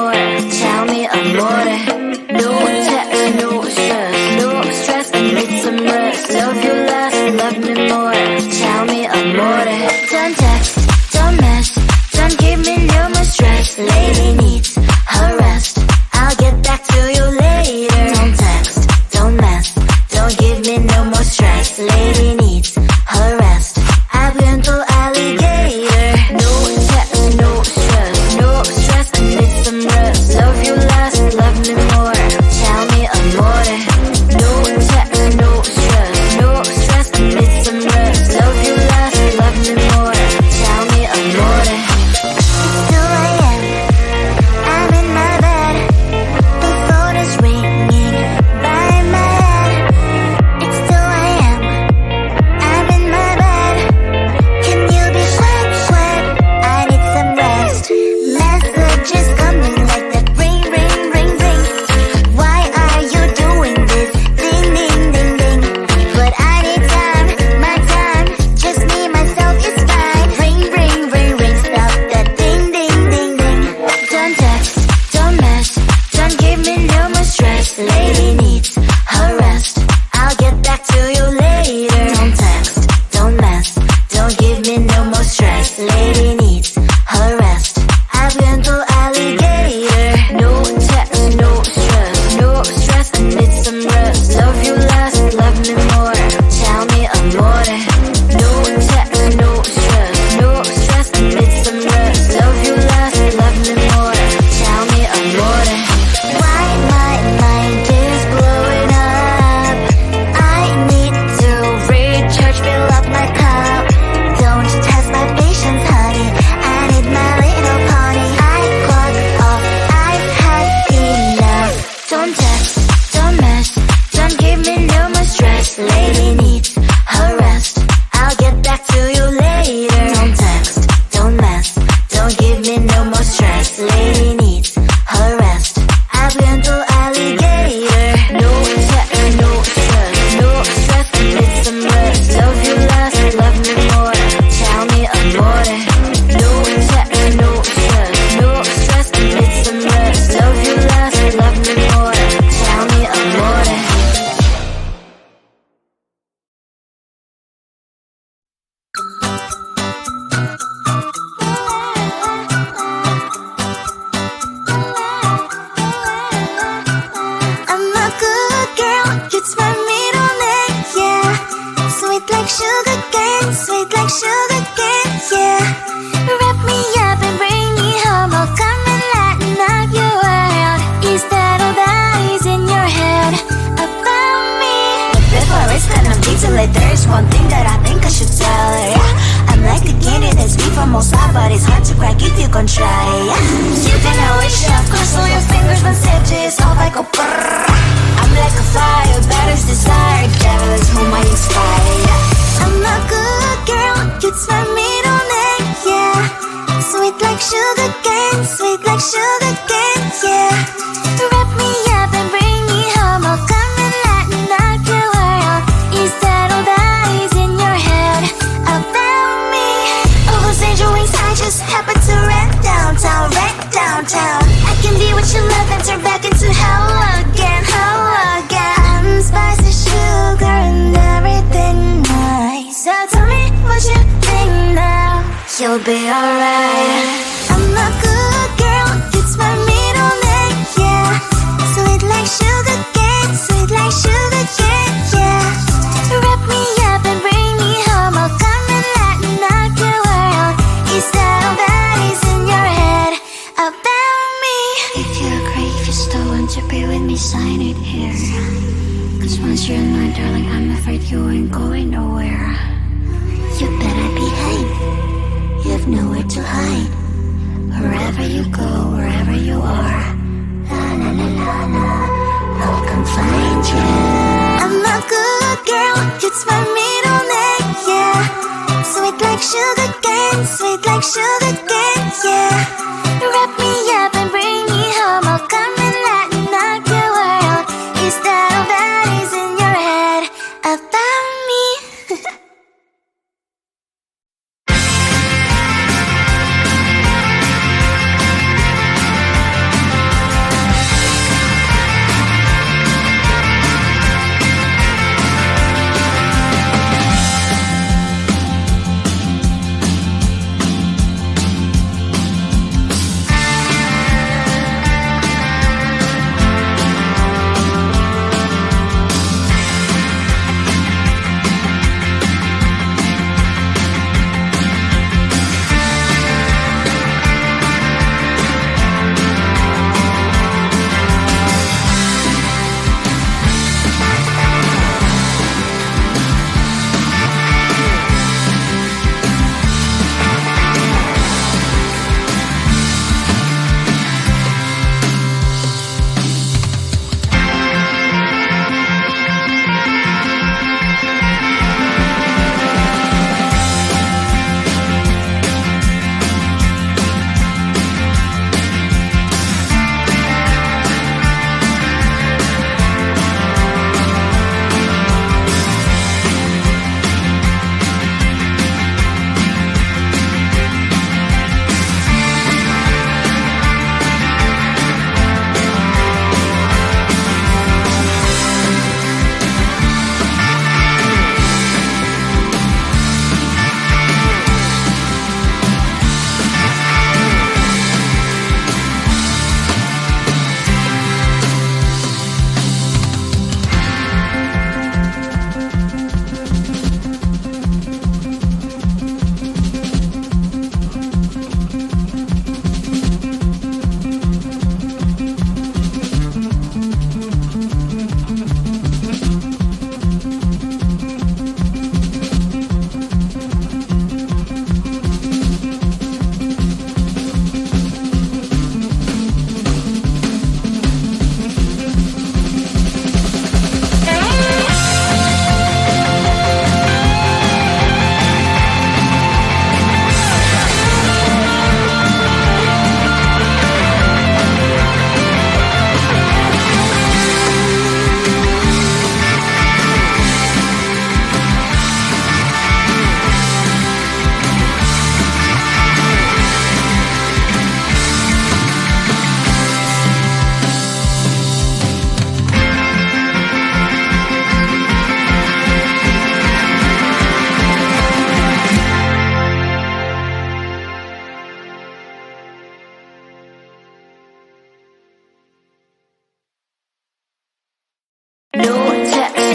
more. Tell me amore. No text, no stress, no stress. I need some rest. Love you less, love me more. Tell me amore. Don't text, don't mess, don't give me no more stress. Lady needs her rest. I'll get back to you later. Don't text, don't mess, don't give me no more stress. Lady needs her rest. I've been to alligator. No text, no stress, no stress. I need some rest. Love you less, love me more. Tell me amore. No text, no stress, no stress. I need some rest. Love you less, love me more. Tell me amore. It's 2 a.m. I'm in my bed. The phone is ringing by my head. It's 2 a.m. I'm in my bed. Can you be quiet? I need some rest. Messages coming like that. Ring, ring, ring, ring. Why are you doing this? Ding, ding, ding, ding. But I need time, my time. Just me, myself is fine. Ring, ring, ring, ring. Stop that ding, ding, ding, ding. Don't text, don't mess, don't give me no more stress. Lady needs her rest. I'll get back to you later. Don't text, don't mess, don't give me no more stress. Lady needs her rest. I've been to alligator. No text, no stress, no stress. I need some rest. Love you less, love me more. Tell me amore. No text, no stress, no stress. I need some rest. Love you less, love me more. Tell me amore. Why my mind is blowing up? I need to recharge, fill up my cup. Don't test my patience, honey. I need my little pony. I clock off, I've had enough. Don't text, don't mess, don't give me no more stress. Lady needs her rest. I'll get back to you later. Don't text, don't mess, don't give me no more stress. Lady needs her rest. I've been to alligator. No text, no stress, no stress. I need some rest. Love you less, love me more. Tell me amore. No text, no stress, no stress. I need some rest. Love you less, love me more. Tell me amore. I'm a good girl, it's my middle name, yeah. Sweet like sugar cane, sweet like sugar cane, yeah. Wrap me up and bring me home, I'll come and lighten up your world. Is that all that is in your head about me? But before it's gonna be too late, there's one thing that I think I should tell her, yeah. I'm like a candy that's sweet from most high, but it's hard to crack if you gon' try, yeah. You can always shove, cross all your fingers when safety is off, I go brrrr. I'm like a fire, batter's desire, devil is whom I inspire, yeah. I'm a good girl, it's my middle name, yeah. Sweet like sugar cane, sweet like sugar cane, yeah. Wrap me up and bring me home, I'll come and lighten up your world. Is that all that is in your head about me? Oh, those angel wings I just happen to rent downtown, I can be what you love and turn back into hell again, I'm spicy sugar and everything nice. So tell me what you think now. You'll be alright. I'm a good girl, it's my middle name, yeah. Sweet like sugar cane, sweet like sugar cane, yeah. Wrap me up and bring me home, I'll come and lighten up your world. Is that all that is in your head about me? If you agree, if you still want to be with me, sign it here. Cause once you're in line, darling, I'm afraid you ain't going nowhere. You better behave, you have nowhere to hide. Wherever you go, wherever you are, la la la la la, I'll come find you. I'm a good girl, it's my middle name, yeah. Sweet like sugar cane, sweet like sugar cane, yeah. Wrap me up and bring me home, I'll come and lighten up your world. Is that all that is in your head about me?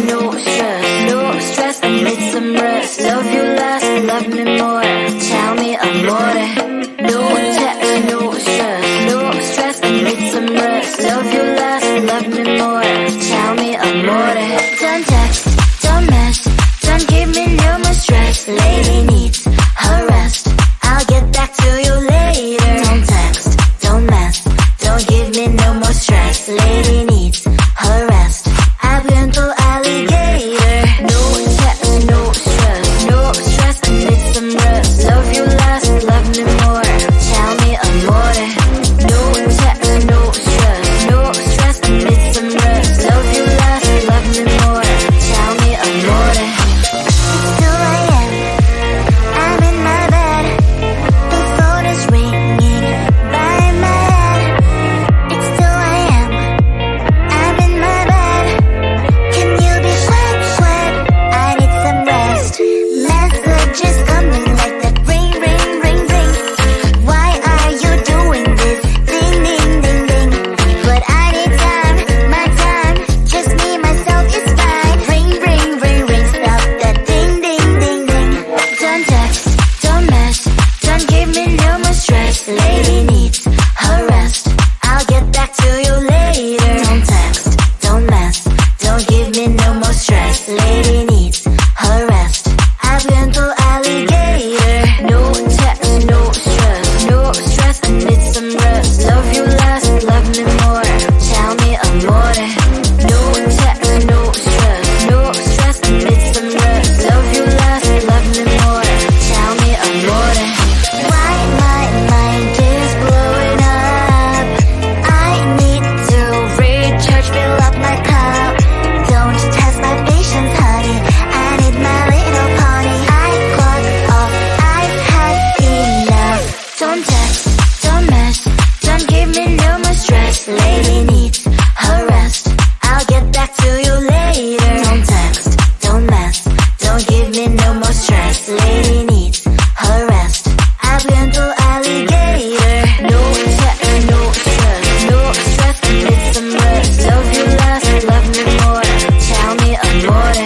no stress, no stress, I need some rest. Love you less, love me more. Tell me amore. No text, no stress, no stress, I need some rest. Love you less, love me more. Tell me amore. Don't text, don't mess, don't give me no more stress. Lady needs her rest. I'll get back to you later. Don't text, don't mess, don't give me no more stress. Lady needs her rest. I've been to alligator. No text, no stress, no stress, I need some rest. Love you less, love me more. Tell me amore. No text, no stress, no stress, I need some rest. Love you less, love me more. Tell me amore. It's 2 a.m. I'm in my bed. The phone is ringing by my head. It's 2 a.m. I'm in my bed. Can you be quiet? I need some rest. Messages coming like that ring, ring, ring, ring. Why are you doing this? Ding, ding, ding, ding. But I need time, my time. Just me, myself is fine. Ring, ring, ring, ring. Stop that ding, ding, ding, ding. Don't text, don't mess, don't give me no more stress. Lady needs her rest. I'll get back to you later. Don't text, don't mess, don't give me no more stress. Lady needs her rest. I've been to alligator. No text, no stress, no stress, I need some rest. Love you less, love me more. Tell me amore. No text, no stress, no stress, I need some rest. Love you less, love me more. Tell me amore. Why my mind is blowing up? I need to recharge, fill up my cup. Don't test my patience, honey. I need my little pony. I clock off, I've had enough. Don't text, don't mess, don't give me no more stress. Lady needs her rest. I'll get back to you later. Don't text, don't mess, don't give me no more stress. Lady needs her rest. I've been to alligator. No text, no stress, no stress, I need some rest. Love you less, love me more. Tell me amore.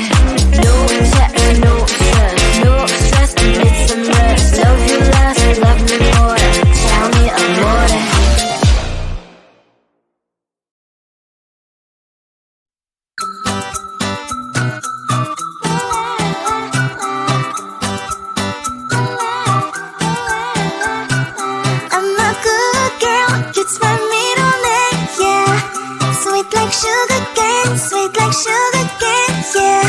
No text, no stress, no stress, I need some rest. Love you less, love me more. Tell me amore. I'm a good girl, it's my middle name, yeah. Sweet like sugar cane, sweet like sugar cane, yeah.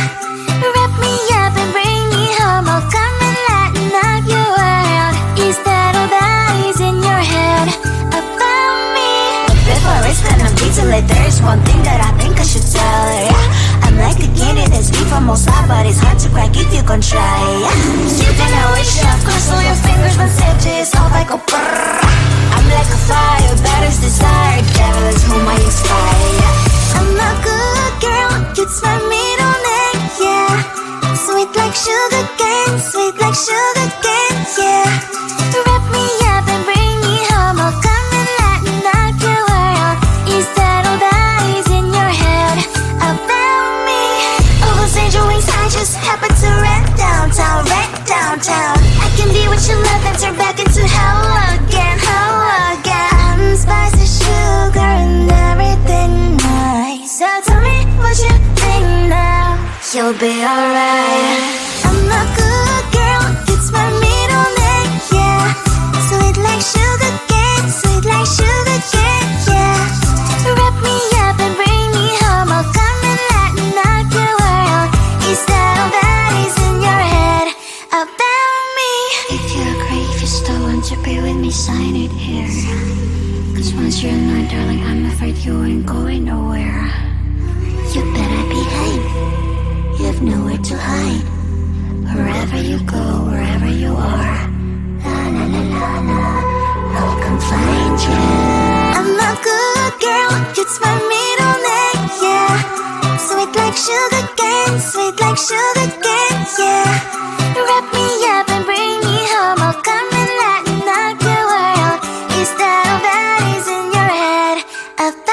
Wrap me up and bring me home, I'll come and lighten up your world. Is that all that is in your head about me? But before it's gonna be too late, there's one thing that I think I should tell her, yeah. I'm like the candy that's deep from outside, but it's hard to crack if you can try, yeah. You can wish, of course, all your fingers, but safety is off, I go brrrr. I'm like a fire, batters desire, devil is whom I inspire, yeah. I'm a good girl, it's my middle name, yeah. Sweet like sugar cane, sweet like sugar cane, yeah. Wrap me up and bring me home, I'll come and lighten up your world. Is that all that is in your head about me? All those angel wings I just happen to rent downtown, rent downtown. I can be what you love and turn back into hell again, hell again. I'm spicy sugar and everything nice. So tell me what you think now. You'll be alright. I'm a good girl, it's my middle name, yeah. Sweet like sugar cane, sweet like sugar cane, yeah. Wrap me up and bring me home, I'll come and lighten up your world. Is that all that is in your head about me? If you agree, if you still want to be with me, sign it here. Cause once you're mine, darling, I'm afraid you ain't going nowhere. You better behave, you have nowhere to hide. Wherever you go, wherever you are, la la la la la, I'll come find you. I'm a good girl, it's my middle name, yeah. Sweet like sugar cane, sweet like sugar cane, yeah. Wrap me up and bring me home, I'll come and lighten up your world. Is that all that is in your head about